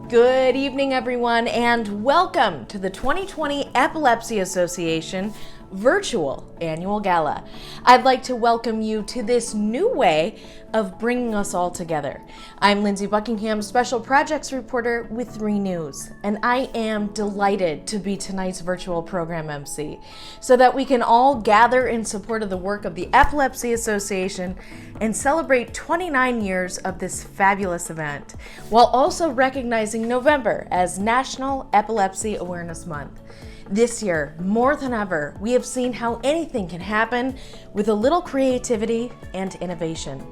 Good evening, everyone, and welcome to the 2020 Epilepsy Association virtual annual gala. I'd like to welcome you to this new way of bringing us all together. I'm Lindsay Buckingham, Special Projects Reporter with 3 News, and I am delighted to be tonight's virtual program MC so that we can all gather in support of the work of the Epilepsy Association and celebrate 29 years of this fabulous event, while also recognizing November as National Epilepsy Awareness Month. This year, more than ever, we have seen how anything can happen with a little creativity and innovation.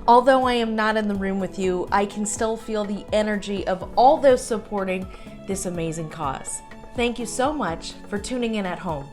Although I am not in the room with you, I can still feel the energy of all those supporting this amazing cause. Thank you so much for tuning in at home.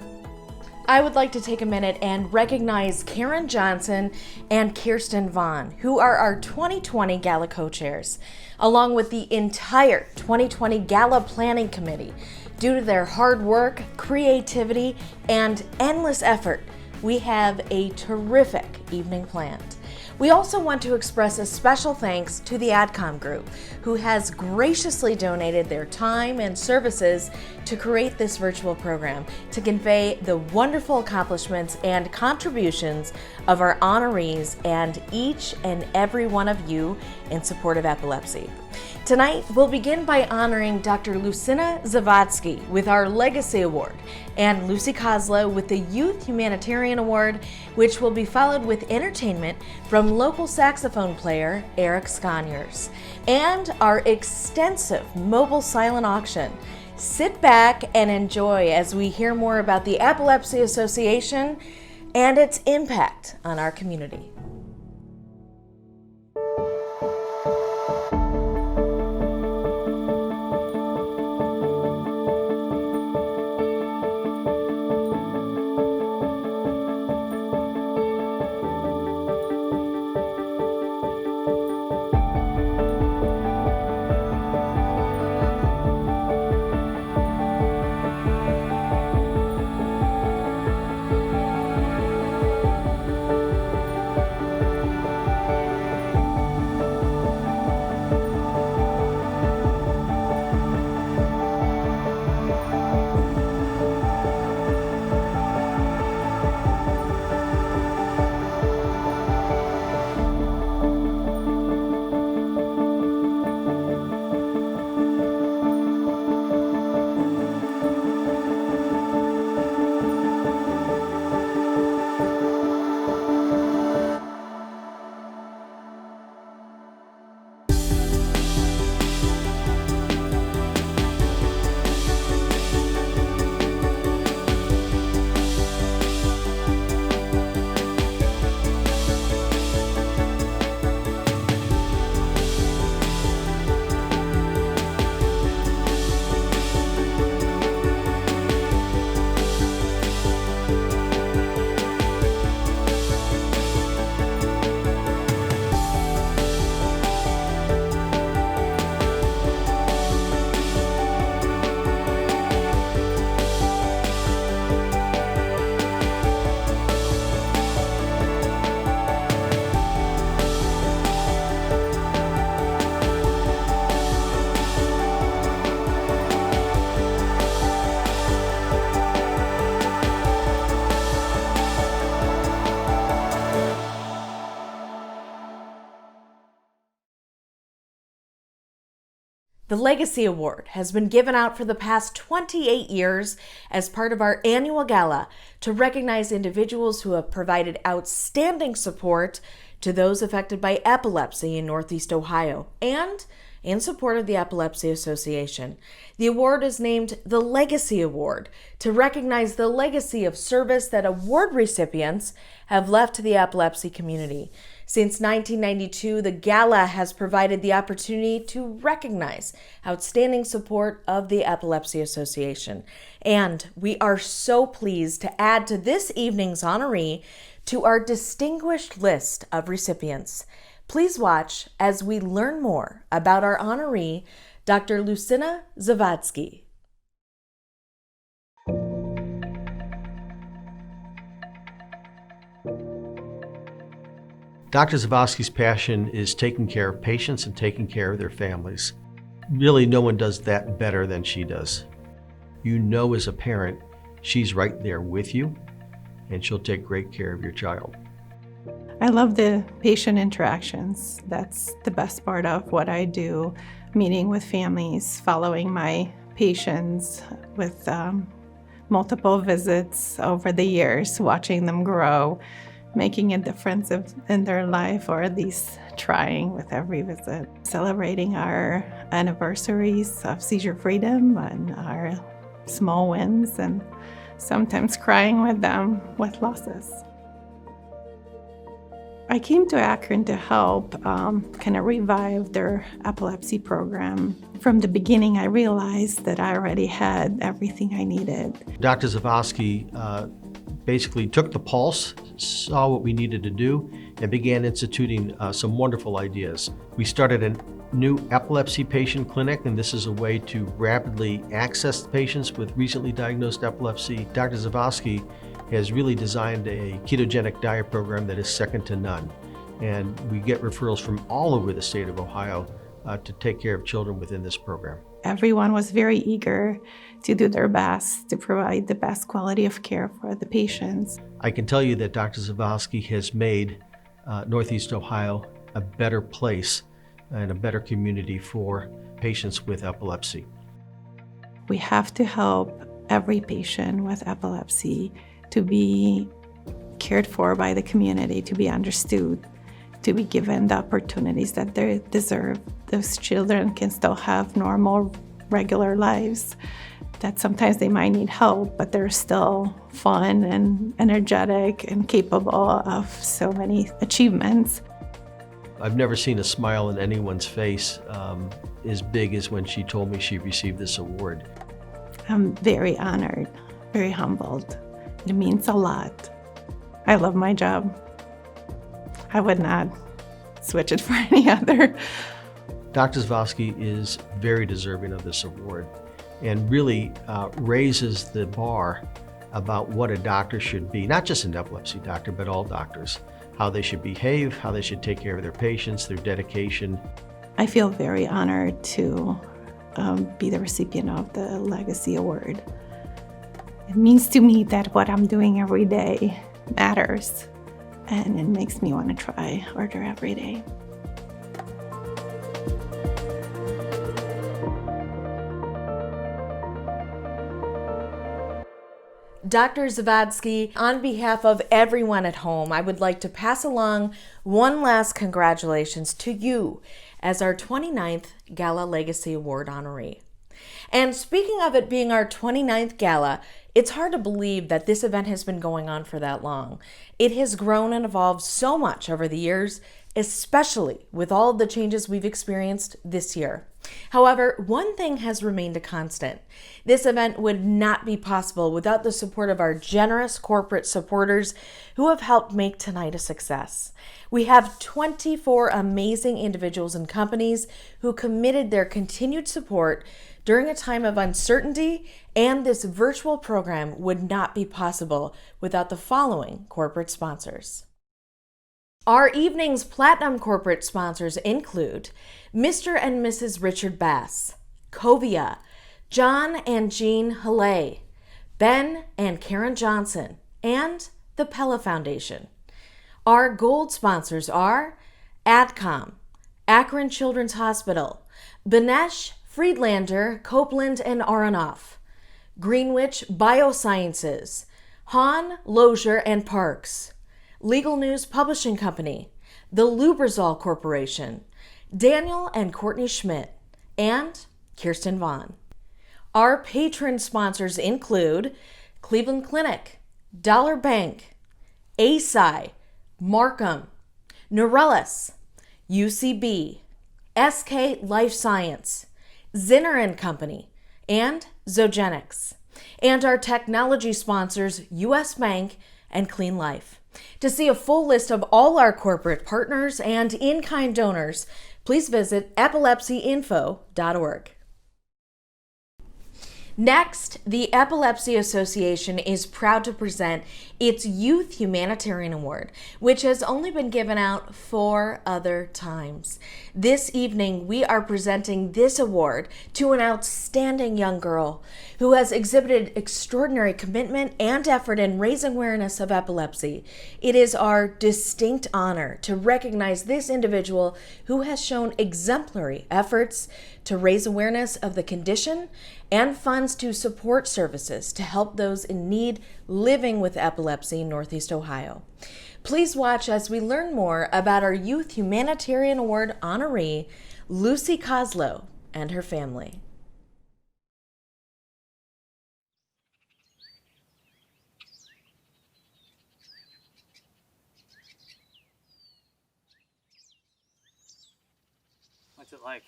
I would like to take a minute and recognize Karen Johnson and Kirsten Vaughn, who are our 2020 Gala co-chairs, along with the entire 2020 Gala Planning Committee. Due to their hard work, creativity, and endless effort, we have a terrific evening planned. We also want to express a special thanks to the Adcom group, who has graciously donated their time and services to create this virtual program to convey the wonderful accomplishments and contributions of our honorees and each and every one of you in support of epilepsy. Tonight, we'll begin by honoring Dr. Lucinda Zavadsky with our Legacy Award and Lucy Kozla with the Youth Humanitarian Award, which will be followed with entertainment from local saxophone player Eric Sconyers and our extensive mobile silent auction. Sit back and enjoy as we hear more about the Epilepsy Association and its impact on our community. The Legacy Award has been given out for the past 28 years as part of our annual gala to recognize individuals who have provided outstanding support to those affected by epilepsy in Northeast Ohio and in support of the Epilepsy Association. The award is named the Legacy Award to recognize the legacy of service that award recipients have left to the epilepsy community. Since 1992, the Gala has provided the opportunity to recognize outstanding support of the Epilepsy Association. And we are so pleased to add to this evening's honoree to our distinguished list of recipients. Please watch as we learn more about our honoree, Dr. Lucinda Zavadsky. Dr. Zavadsky's passion is taking care of patients and taking care of their families. Really, no one does that better than she does. You know as a parent, she's right there with you, and she'll take great care of your child. I love the patient interactions. That's the best part of what I do, meeting with families, following my patients with multiple visits over the years, watching them grow, making a difference in their life, or at least trying with every visit. Celebrating our anniversaries of seizure freedom and our small wins, and sometimes crying with them with losses. I came to Akron to help kind of revive their epilepsy program. From the beginning, I realized that I already had everything I needed. Dr. Zawadzki basically took the pulse, saw what we needed to do, and began instituting some wonderful ideas. We started a new epilepsy patient clinic, and this is a way to rapidly access patients with recently diagnosed epilepsy. Dr. Zawadzki has really designed a ketogenic diet program that is second to none. And we get referrals from all over the state of Ohio to take care of children within this program. Everyone was very eager to do their best to provide the best quality of care for the patients. I can tell you that Dr. Zawadzki has made Northeast Ohio a better place and a better community for patients with epilepsy. We have to help every patient with epilepsy to be cared for by the community, to be understood, to be given the opportunities that they deserve. Those children can still have normal, regular lives, that sometimes they might need help, but they're still fun and energetic and capable of so many achievements. I've never seen a smile on anyone's face as big as when she told me she received this award. I'm very honored, very humbled. It means a lot. I love my job. I would not switch it for any other. Dr. Zawadzki is very deserving of this award and really raises the bar about what a doctor should be, not just an epilepsy doctor, but all doctors, how they should behave, how they should take care of their patients, their dedication. I feel very honored to be the recipient of the Legacy Award. It means to me that what I'm doing every day matters, and it makes me want to try harder every day. Dr. Zawadzki, on behalf of everyone at home, I would like to pass along one last congratulations to you as our 29th Gala Legacy Award honoree. And speaking of it being our 29th Gala, it's hard to believe that this event has been going on for that long. It has grown and evolved so much over the years, especially with all of the changes we've experienced this year. However, one thing has remained a constant. This event would not be possible without the support of our generous corporate supporters who have helped make tonight a success. We have 24 amazing individuals and companies who committed their continued support during a time of uncertainty, and this virtual program would not be possible without the following corporate sponsors. Our evening's platinum corporate sponsors include Mr. and Mrs. Richard Bass, Covia, John and Jean Hallet, Ben and Karen Johnson, and the Pella Foundation. Our gold sponsors are Adcom, Akron Children's Hospital, Benesh, Friedlander, Copeland, and Aronoff, Greenwich Biosciences, Hahn, Lozier, and Parks, Legal News Publishing Company, the Lubrizol Corporation, Daniel and Courtney Schmidt, and Kirsten Vaughn. Our patron sponsors include Cleveland Clinic, Dollar Bank, ASI, Markham, Norellis, UCB, SK Life Science, Zinner and Company, and Zogenix. And our technology sponsors, US Bank and Clean Life. To see a full list of all our corporate partners and in-kind donors, please visit epilepsyinfo.org. Next, the Epilepsy Association is proud to present its Youth Humanitarian Award, which has only been given out 4 other times. This evening, we are presenting this award to an outstanding young girl who has exhibited extraordinary commitment and effort in raising awareness of epilepsy. It is our distinct honor to recognize this individual who has shown exemplary efforts to raise awareness of the condition and funds to support services to help those in need living with epilepsy in Northeast Ohio. Please watch as we learn more about our Youth Humanitarian Award honoree, Lucy Koslow, and her family. What's it like?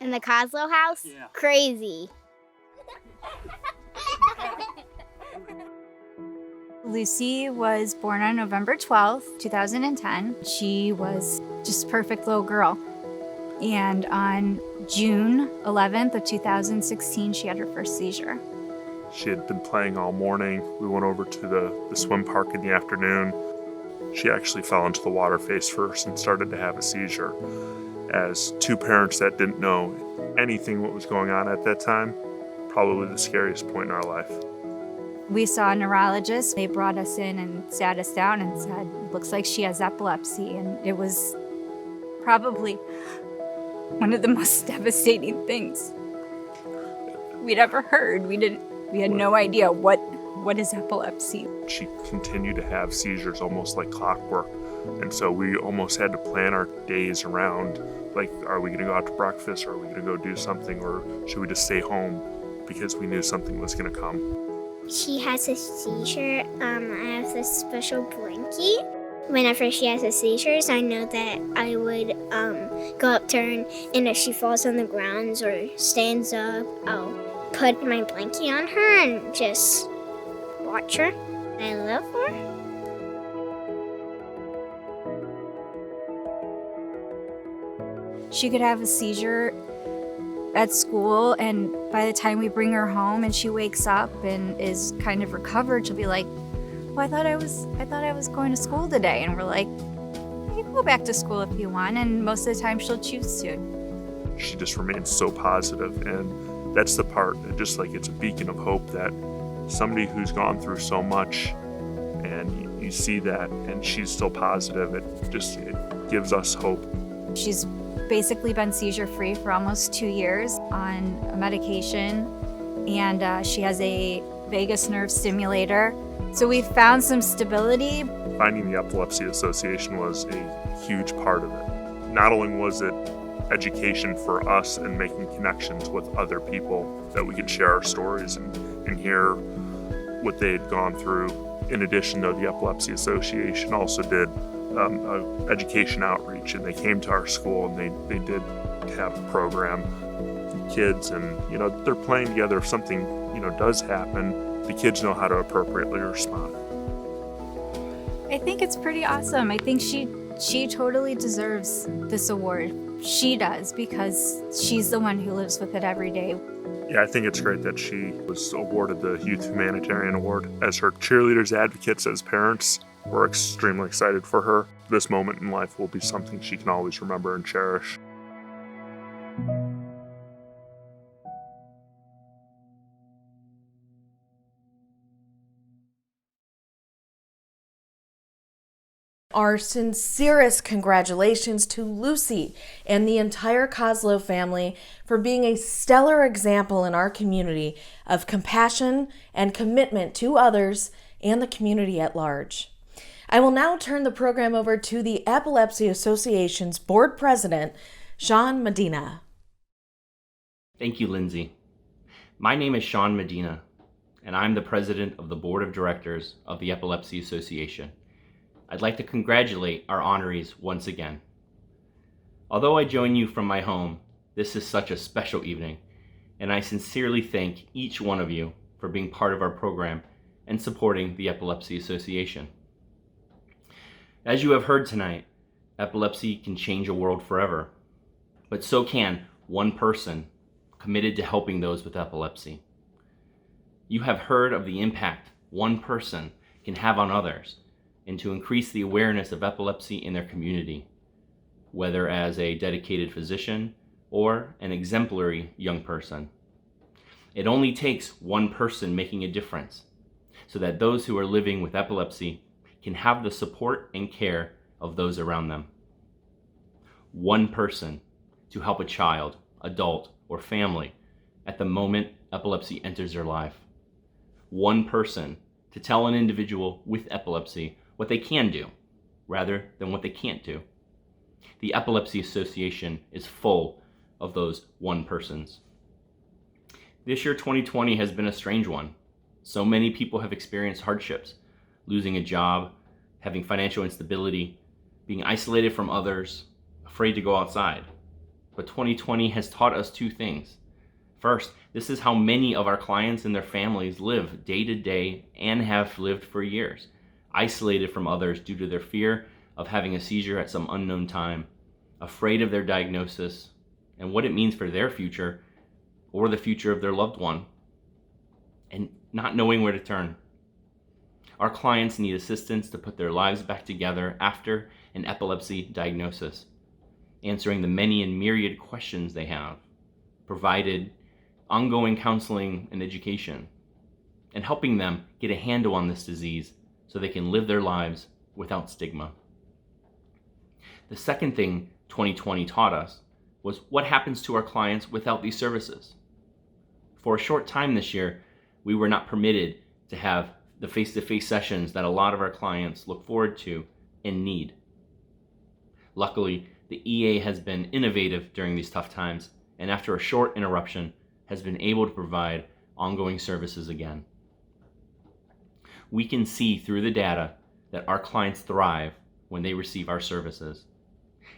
In the Koslow house? Yeah. Crazy. Lucy was born on November 12th, 2010. She was just a perfect little girl. And on June 11th of 2016, she had her first seizure. She had been playing all morning. We went over to the swim park in the afternoon. She actually fell into the water face first and started to have a seizure. As 2 parents that didn't know anything what was going on at that time, probably the scariest point in our life. We saw a neurologist. They brought us in and sat us down and said, looks like she has epilepsy. And it was probably one of the most devastating things we'd ever heard. We had no idea what is epilepsy. She continued to have seizures almost like clockwork. And so we almost had to plan our days around, like, are we gonna go out to breakfast, or are we gonna go do something, or should we just stay home because we knew something was gonna come? She has a seizure. I have this special blankie. Whenever she has a seizures, I know that I would go up to her, and if she falls on the ground or stands up, I'll put my blankie on her and just watch her. I love her. She could have a seizure at school, and by the time we bring her home and she wakes up and is kind of recovered, she'll be like, well, I thought I was going to school today. And we're like, you can go back to school if you want, and most of the time she'll choose to. She just remains so positive, and that's the part, just like it's a beacon of hope that somebody who's gone through so much, and you see that, and she's still positive, it gives us hope. She's basically been seizure-free for almost 2 years on a medication, and she has a vagus nerve stimulator. So we found some stability. Finding the Epilepsy Association was a huge part of it. Not only was it education for us and making connections with other people that we could share our stories and hear what they had gone through. In addition, though, the Epilepsy Association also did education outreach, and they came to our school and they did have a program for kids, and they're playing together. If something does happen, the kids know how to appropriately respond. I think it's pretty awesome. I think she totally deserves this award. She does, because she's the one who lives with it every day. Yeah, I think it's great that she was awarded the Youth Humanitarian Award. As her cheerleaders, advocates, as parents, we're extremely excited for her. This moment in life will be something she can always remember and cherish. Our sincerest congratulations to Lucy and the entire Koslow family for being a stellar example in our community of compassion and commitment to others and the community at large. I will now turn the program over to the Epilepsy Association's board president, Sean Medina. Thank you, Lindsay. My name is Sean Medina, and I'm the president of the board of directors of the Epilepsy Association. I'd like to congratulate our honorees once again. Although I join you from my home, this is such a special evening, and I sincerely thank each one of you for being part of our program and supporting the Epilepsy Association. As you have heard tonight, epilepsy can change a world forever, but so can one person committed to helping those with epilepsy. You have heard of the impact one person can have on others and to increase the awareness of epilepsy in their community, whether as a dedicated physician or an exemplary young person. It only takes one person making a difference so that those who are living with epilepsy can have the support and care of those around them. One person to help a child, adult, or family at the moment epilepsy enters their life. One person to tell an individual with epilepsy what they can do rather than what they can't do. The Epilepsy Association is full of those one persons. This year, 2020, has been a strange one. So many people have experienced hardships, losing a job, having financial instability, being isolated from others, afraid to go outside. But 2020 has taught us two things. First, this is how many of our clients and their families live day to day and have lived for years, isolated from others due to their fear of having a seizure at some unknown time, afraid of their diagnosis and what it means for their future or the future of their loved one, and not knowing where to turn. Our clients need assistance to put their lives back together after an epilepsy diagnosis, answering the many and myriad questions they have, provided ongoing counseling and education, and helping them get a handle on this disease so they can live their lives without stigma. The second thing 2020 taught us was what happens to our clients without these services. For a short time this year, we were not permitted to have the face-to-face sessions that a lot of our clients look forward to and need. Luckily, the EA has been innovative during these tough times, and after a short interruption, has been able to provide ongoing services again. We can see through the data that our clients thrive when they receive our services,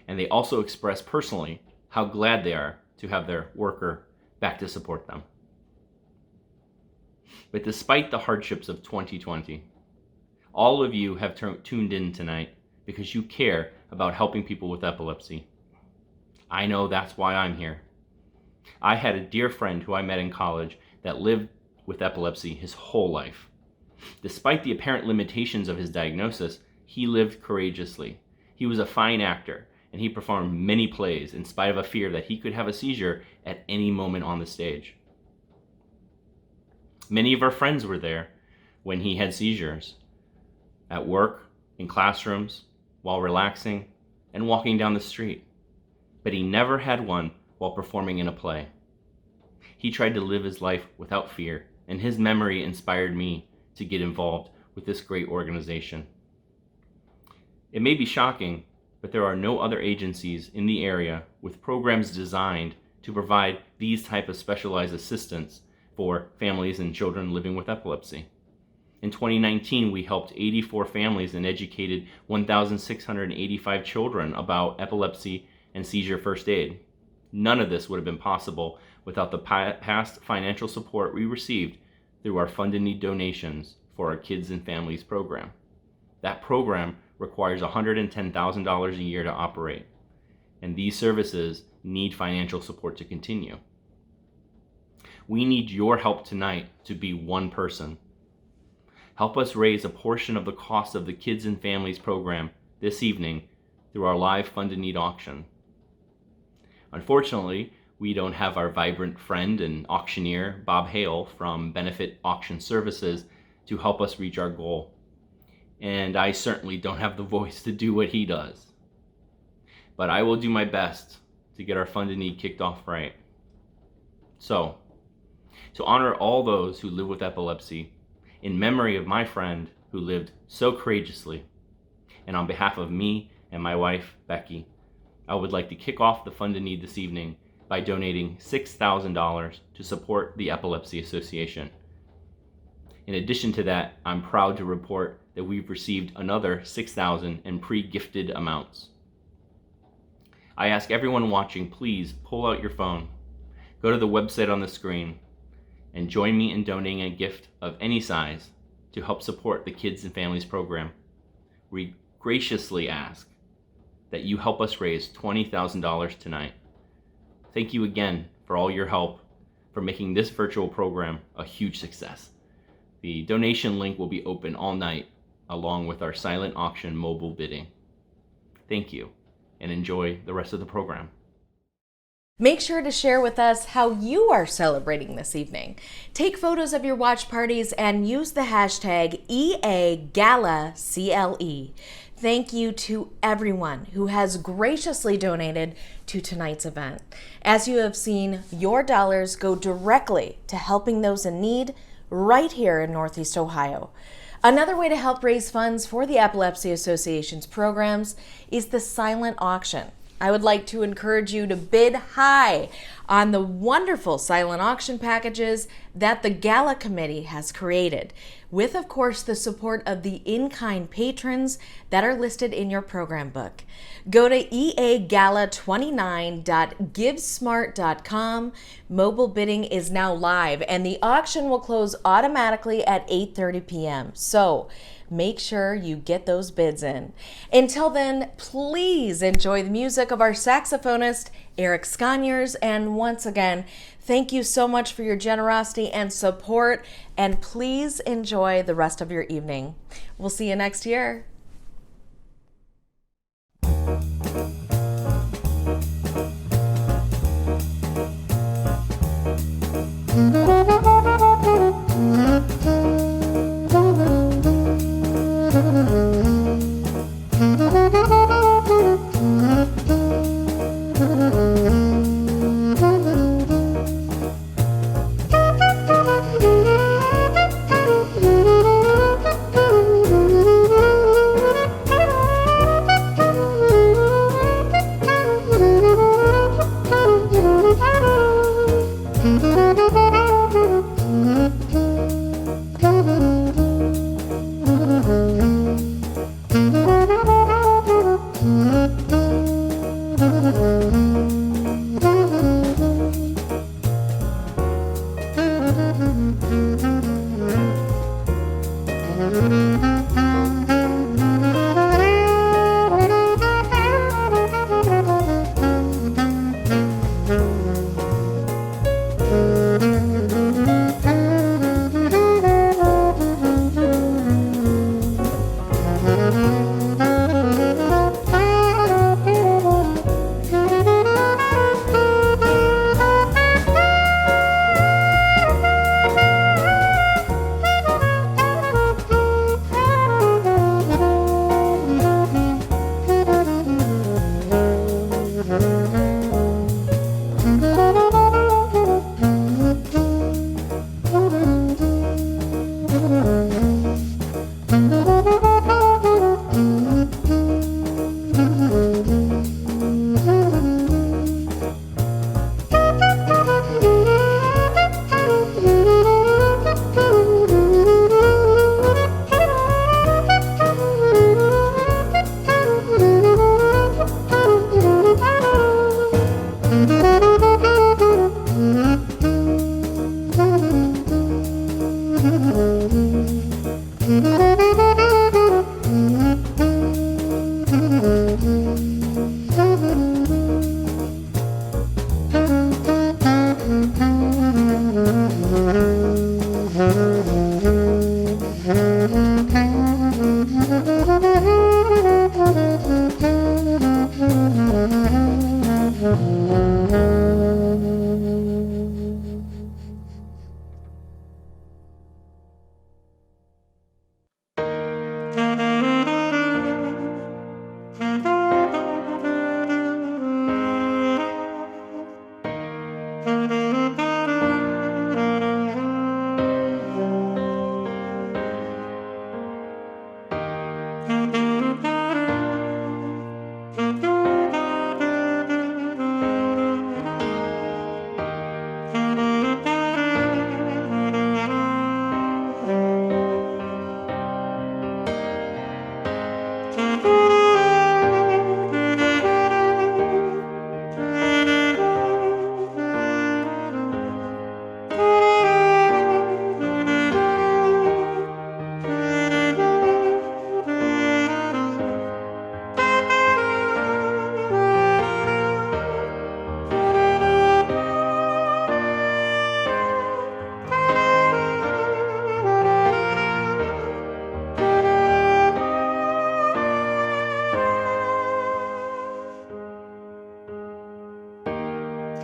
and they also express personally how glad they are to have their worker back to support them. But despite the hardships of 2020, all of you have tuned in tonight because you care about helping people with epilepsy. I know that's why I'm here. I had a dear friend who I met in college that lived with epilepsy his whole life. Despite the apparent limitations of his diagnosis, he lived courageously. He was a fine actor, and he performed many plays in spite of a fear that he could have a seizure at any moment on the stage. Many of our friends were there when he had seizures, at work, in classrooms, while relaxing, and walking down the street. But he never had one while performing in a play. He tried to live his life without fear, and his memory inspired me to get involved with this great organization. It may be shocking, but there are no other agencies in the area with programs designed to provide these type of specialized assistance for families and children living with epilepsy. In 2019, we helped 84 families and educated 1,685 children about epilepsy and seizure first aid. None of this would have been possible without the past financial support we received through our Fund in Need donations for our Kids and Families program. That program requires $110,000 a year to operate, and these services need financial support to continue. We need your help tonight to be one person. Help us raise a portion of the cost of the Kids and Families program this evening through our live Fund in Need auction. Unfortunately, we don't have our vibrant friend and auctioneer, Bob Hale from Benefit Auction Services, to help us reach our goal. And I certainly don't have the voice to do what he does. But I will do my best to get our Fund in Need kicked off right. So, to honor all those who live with epilepsy, in memory of my friend who lived so courageously, and on behalf of me and my wife, Becky, I would like to kick off the Fund in Need this evening by donating $6,000 to support the Epilepsy Association. In addition to that, I'm proud to report that we've received another $6,000 in pre-gifted amounts. I ask everyone watching, please pull out your phone, go to the website on the screen, and join me in donating a gift of any size to help support the Kids and Families program. We graciously ask that you help us raise $20,000 tonight. Thank you again for all your help for making this virtual program a huge success. The donation link will be open all night, along with our silent auction mobile bidding. Thank you, and enjoy the rest of the program. Make sure to share with us how you are celebrating this evening. Take photos of your watch parties and use the hashtag EAGalaCLE. Thank you to everyone who has graciously donated to tonight's event. As you have seen, your dollars go directly to helping those in need right here in Northeast Ohio. Another way to help raise funds for the Epilepsy Association's programs is the silent auction. I would like to encourage you to bid high on the wonderful silent auction packages that the Gala Committee has created, with, of course, the support of the in-kind patrons that are listed in your program book. Go to eagala29.givesmart.com. Mobile bidding is now live, and the auction will close automatically at 8:30 p.m. So make sure you get those bids in. Until then, please enjoy the music of our saxophonist, Eric Sconyers, and once again, thank you so much for your generosity and support, and please enjoy the rest of your evening. We'll see you next year.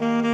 Thank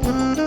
you.